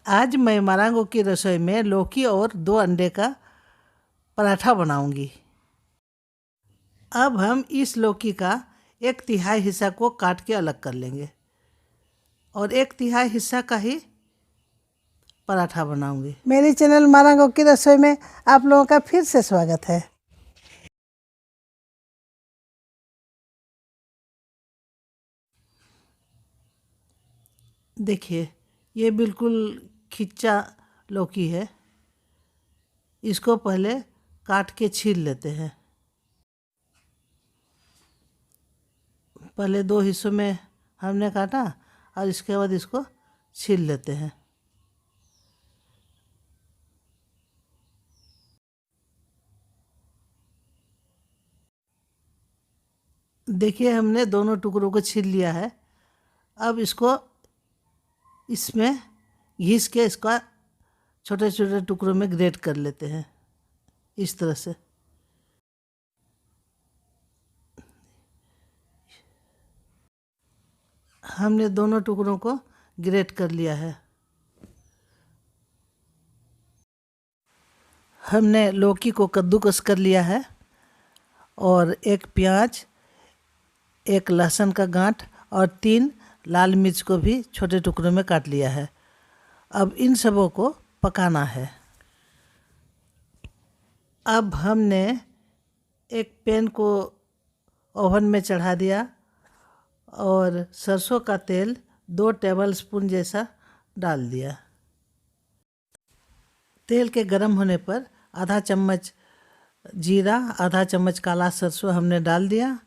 आज मैं मारांगो की रसोई में लौकी और 2 अंडे का पराठा बनाऊंगी। अब हम इस लौकी का 1/3 हिस्सा को काट के अलग कर लेंगे और 1/3 हिस्सा का ही पराठा बनाऊंगी। मेरे चैनल मारांगो की रसोई में आप लोगों का फिर से स्वागत है। देखिए, ये बिल्कुल खिंचा लौकी है। इसको पहले काट के छील लेते हैं। पहले 2 हिस्सों में हमने काटा और इसके बाद इसको छील लेते हैं। देखिए, हमने दोनों टुकड़ों को छील लिया है। अब इसको इसमें घिस के इसका छोटे छोटे टुकड़ों में ग्रेट कर लेते हैं, इस तरह से। हमने दोनों टुकड़ों को ग्रेट कर लिया है। हमने लौकी को कद्दूकस कर लिया है और 1 प्याज, 1 लहसुन का गांठ और 3 लाल मिर्च को भी छोटे टुकड़ों में काट लिया है। अब इन सबों को पकाना है। अब हमने एक पैन को ओवन में चढ़ा दिया और सरसों का तेल 2 टेबलस्पून जैसा डाल दिया। तेल के गर्म होने पर आधा चम्मच जीरा, आधा चम्मच काला सरसों हमने डाल दिया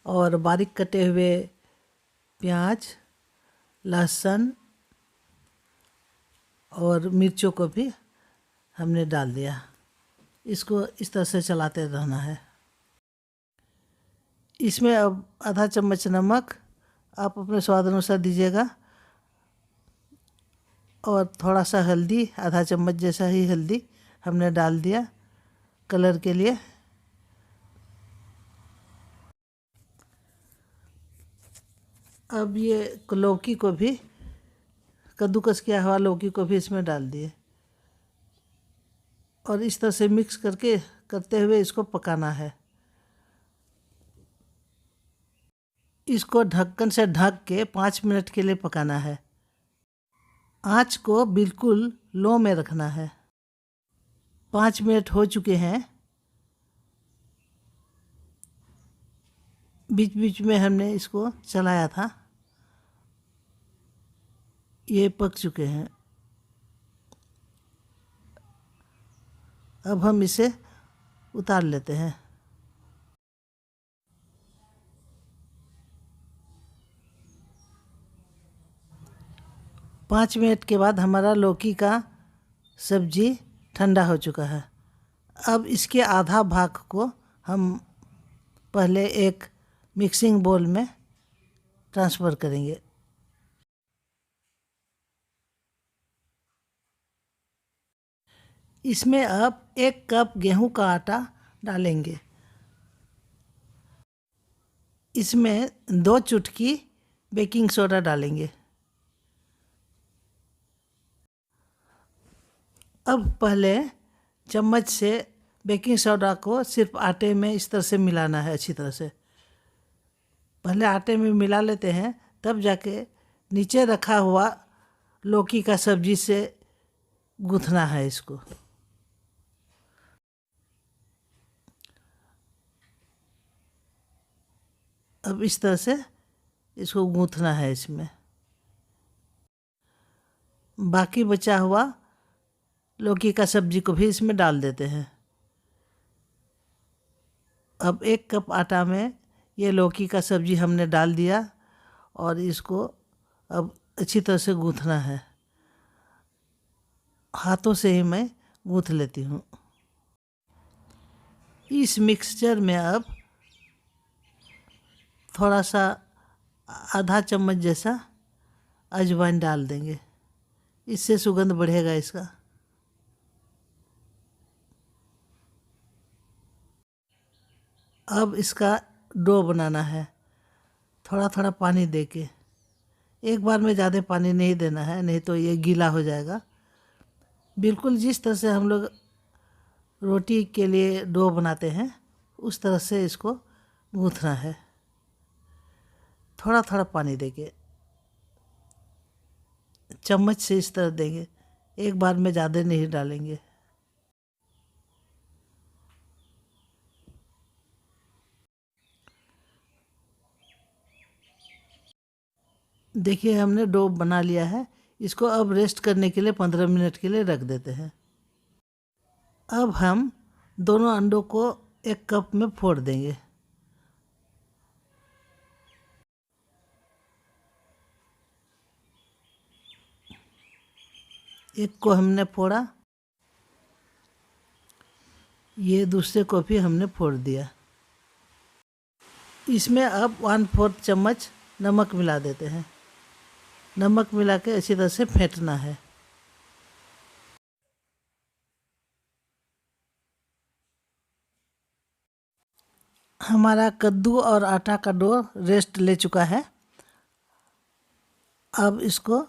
और बारीक कटे हुए प्याज, लहसुन और मिर्चों को भी हमने डाल दिया। इसको इस तरह से चलाते रहना है। इसमें अब आधा चम्मच नमक आप अपने स्वाद अनुसार दीजिएगा और थोड़ा सा हल्दी, आधा चम्मच जैसा ही हल्दी हमने डाल दिया कलर के लिए। अब ये लौकी को भी, कद्दूकस किया हुआ लौकी को भी इसमें डाल दिए और इस तरह से मिक्स करते हुए इसको पकाना है। इसको ढक्कन से ढक के 5 मिनट के लिए पकाना है। आँच को बिल्कुल लो में रखना है। 5 मिनट हो चुके हैं। बीच बीच में हमने इसको चलाया था। ये पक चुके हैं। अब हम इसे उतार लेते हैं। पाँच मिनट के बाद हमारा लौकी का सब्जी ठंडा हो चुका है। अब इसके आधा भाग को हम पहले एक मिक्सिंग बोल में ट्रांसफ़र करेंगे। इसमें अब 1 कप गेहूं का आटा डालेंगे। इसमें 2 चुटकी बेकिंग सोडा डालेंगे। अब पहले चम्मच से बेकिंग सोडा को सिर्फ आटे में इस तरह से मिलाना है अच्छी तरह से। पहले आटे में मिला लेते हैं, तब जाके नीचे रखा हुआ लौकी का सब्जी से गूँथना है इसको। अब इस तरह से इसको गूँथना है इसमें। बाकी बचा हुआ लौकी का सब्जी को भी इसमें डाल देते हैं। अब 1 कप आटा में ये लौकी का सब्जी हमने डाल दिया और इसको अब अच्छी तरह से गूँथना है। हाथों से ही मैं गूँथ लेती हूँ। इस मिक्सचर में अब थोड़ा सा आधा चम्मच जैसा अजवाइन डाल देंगे। इससे सुगंध बढ़ेगा इसका। अब इसका डो बनाना है। थोड़ा थोड़ा पानी दे के एक बार में ज़्यादा पानी नहीं देना है, नहीं तो ये गीला हो जाएगा। बिल्कुल जिस तरह से हम लोग रोटी के लिए डो बनाते हैं उस तरह से इसको गूँथना है। थोड़ा थोड़ा पानी देंगे, चम्मच से इस तरह देंगे, एक बार में ज़्यादा नहीं डालेंगे। देखिए हमने डो बना लिया है। इसको अब रेस्ट करने के लिए 15 मिनट के लिए रख देते हैं। अब हम दोनों अंडों को एक कप में फोड़ देंगे। एक को हमने फोड़ा, ये दूसरे को भी हमने फोड़ दिया। इसमें अब 1/4 चम्मच नमक मिला देते हैं। नमक मिला के अच्छी तरह से फेंटना है। हमारा कद्दू और आटा का डो रेस्ट ले चुका है। अब इसको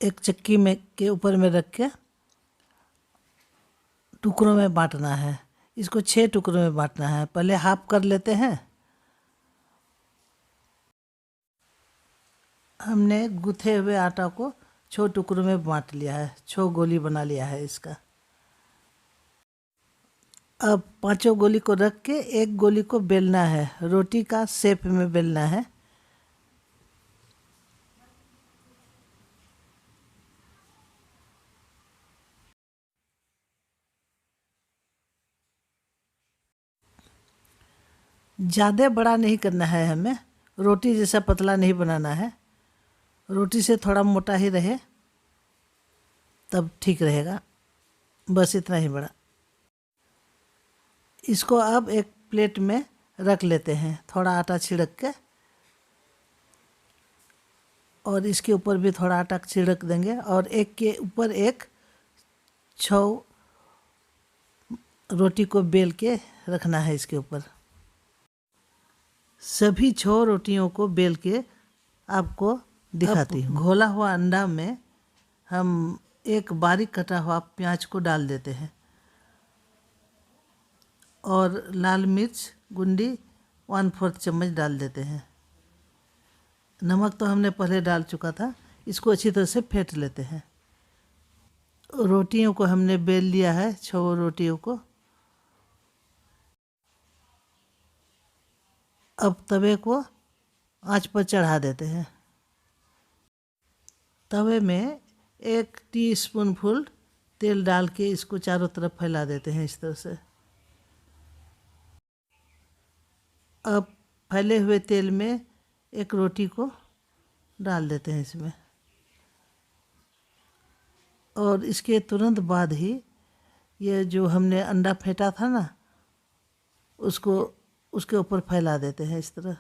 एक चक्की में के ऊपर में रख के टुकड़ों में बांटना है। इसको 6 टुकड़ों में बांटना है। पहले हाफ कर लेते हैं। हमने गूथे हुए आटा को 6 टुकड़ों में बांट लिया है, 6 गोली बना लिया है इसका। अब 5 गोली को रख के एक गोली को बेलना है, रोटी का शेप में बेलना है। ज़्यादा बड़ा नहीं करना है हमें, रोटी जैसा पतला नहीं बनाना है। रोटी से थोड़ा मोटा ही रहे तब ठीक रहेगा, बस इतना ही बड़ा। इसको अब एक प्लेट में रख लेते हैं, थोड़ा आटा छिड़क के, और इसके ऊपर भी थोड़ा आटा छिड़क देंगे और एक के ऊपर एक 6 रोटी को बेल के रखना है इसके ऊपर। सभी 6 रोटियों को बेल के आपको दिखाती हूँ। घोला हुआ अंडा में हम एक बारीक कटा हुआ प्याज को डाल देते हैं और लाल मिर्च गुंडी 1/4 चम्मच डाल देते हैं। नमक तो हमने पहले डाल चुका था। इसको अच्छी तरह से फेंट लेते हैं। रोटियों को हमने बेल लिया है, 6 रोटियों को। अब तवे को आंच पर चढ़ा देते हैं। तवे में 1 टीस्पून फुल तेल डाल के इसको चारों तरफ फैला देते हैं इस तरह से। अब फैले हुए तेल में एक रोटी को डाल देते हैं इसमें, और इसके तुरंत बाद ही ये जो हमने अंडा फेंटा था ना, उसको उसके ऊपर फैला देते हैं इस तरह।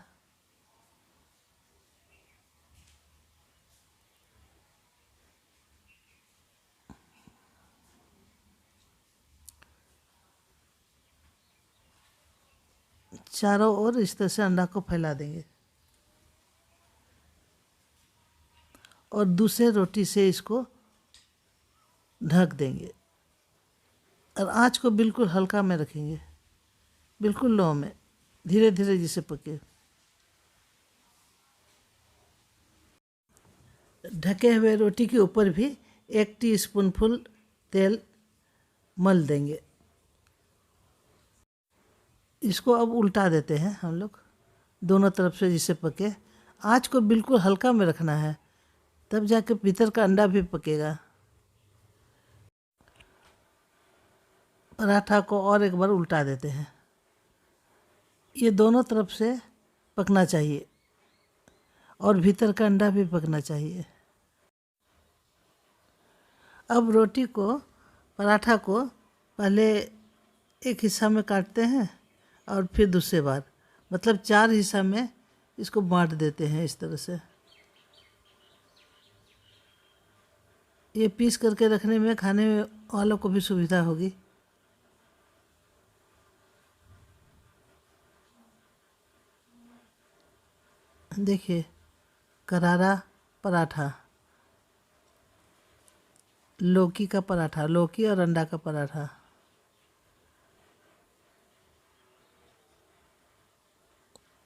चारों ओर इस तरह से अंडा को फैला देंगे और दूसरे रोटी से इसको ढक देंगे और आंच को बिल्कुल हल्का में रखेंगे, बिल्कुल लो में, धीरे धीरे जिसे पके। ढके हुए रोटी के ऊपर भी 1 टीस्पून फुल तेल मल देंगे। इसको अब उल्टा देते हैं हम लोग, दोनों तरफ से जिसे पके। आंच को बिल्कुल हल्का में रखना है, तब जाके भीतर का अंडा भी पकेगा। पराठा को और एक बार उल्टा देते हैं। ये दोनों तरफ से पकना चाहिए और भीतर का अंडा भी पकना चाहिए। अब रोटी को, पराठा को पहले एक हिस्सा में काटते हैं और फिर दूसरे बार, मतलब 4 हिस्सा में इसको बांट देते हैं इस तरह से। ये पीस करके रखने में खाने वालों को भी सुविधा होगी। देखिए, करारा पराठा, लौकी का पराठा, लौकी और अंडा का पराठा।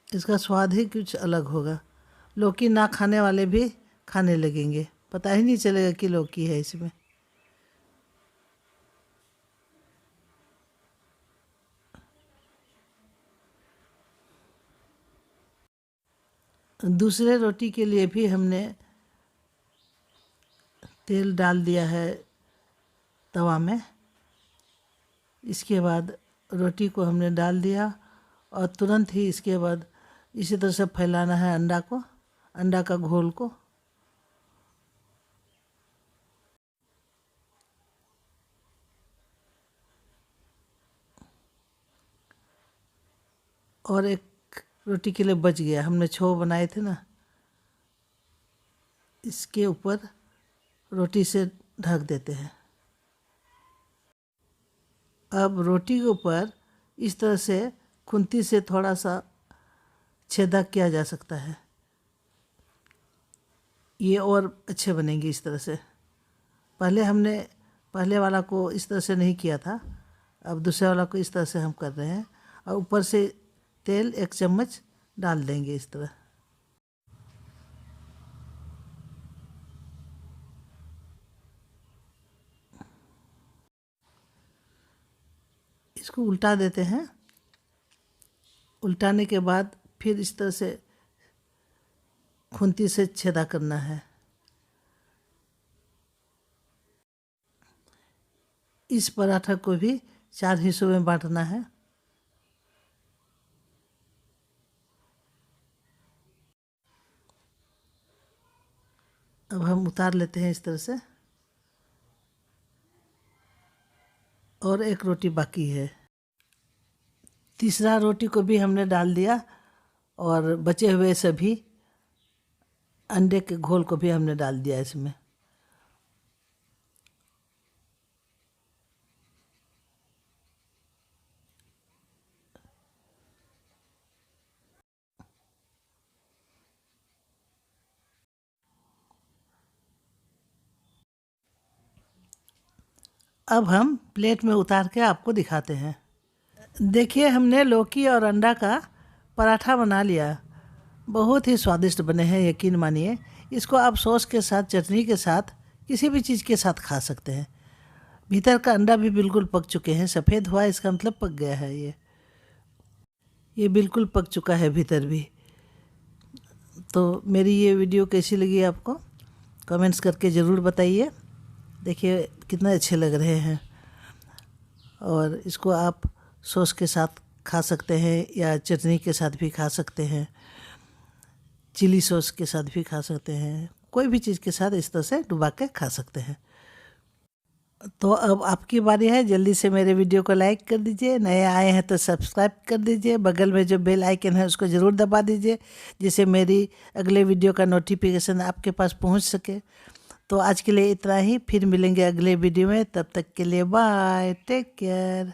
इसका स्वाद ही कुछ अलग होगा। लौकी ना खाने वाले भी खाने लगेंगे, पता ही नहीं चलेगा कि लौकी है इसमें। दूसरे रोटी के लिए भी हमने तेल डाल दिया है तवा में। इसके बाद रोटी को हमने डाल दिया और तुरंत ही इसके बाद इसी तरह से फैलाना है अंडा का घोल को। और एक रोटी के लिए बच गया, हमने 6 बनाए थे ना, इसके ऊपर रोटी से ढक देते हैं। अब रोटी के ऊपर इस तरह से खुंती से थोड़ा सा छेदा किया जा सकता है, ये और अच्छे बनेंगे इस तरह से। पहले वाला को इस तरह से नहीं किया था, अब दूसरे वाला को इस तरह से हम कर रहे हैं। और ऊपर से तेल 1 चम्मच डाल देंगे इस तरह। इसको उल्टा देते हैं। उल्टाने के बाद फिर इस तरह से खुंती से छेदा करना है। इस पराठा को भी 4 हिस्सों में बांटना है। अब हम उतार लेते हैं इस तरह से। और एक रोटी बाकी है। तीसरा रोटी को भी हमने डाल दिया और बचे हुए सभी अंडे के घोल को भी हमने डाल दिया इसमें। अब हम प्लेट में उतार के आपको दिखाते हैं। देखिए, हमने लौकी और अंडा का पराठा बना लिया। बहुत ही स्वादिष्ट बने हैं, यकीन मानिए। इसको आप सॉस के साथ, चटनी के साथ, किसी भी चीज़ के साथ खा सकते हैं। भीतर का अंडा भी बिल्कुल पक चुके हैं, सफ़ेद हुआ इसका मतलब पक गया है। ये बिल्कुल पक चुका है भीतर भी। तो मेरी ये वीडियो कैसी लगी आपको, कमेंट्स करके ज़रूर बताइए। देखिए कितने अच्छे लग रहे हैं। और इसको आप सॉस के साथ खा सकते हैं या चटनी के साथ भी खा सकते हैं, चिली सॉस के साथ भी खा सकते हैं, कोई भी चीज़ के साथ इस तरह से डुबा के खा सकते हैं। तो अब आपकी बारी है, जल्दी से मेरे वीडियो को लाइक कर दीजिए। नए आए हैं तो सब्सक्राइब कर दीजिए। बगल में जो बेल आइकन है उसको ज़रूर दबा दीजिए, जिससे मेरी अगले वीडियो का नोटिफिकेशन आपके पास पहुंच सके। तो आज के लिए इतना ही, फिर मिलेंगे अगले वीडियो में। तब तक के लिए बाय, टेक केयर।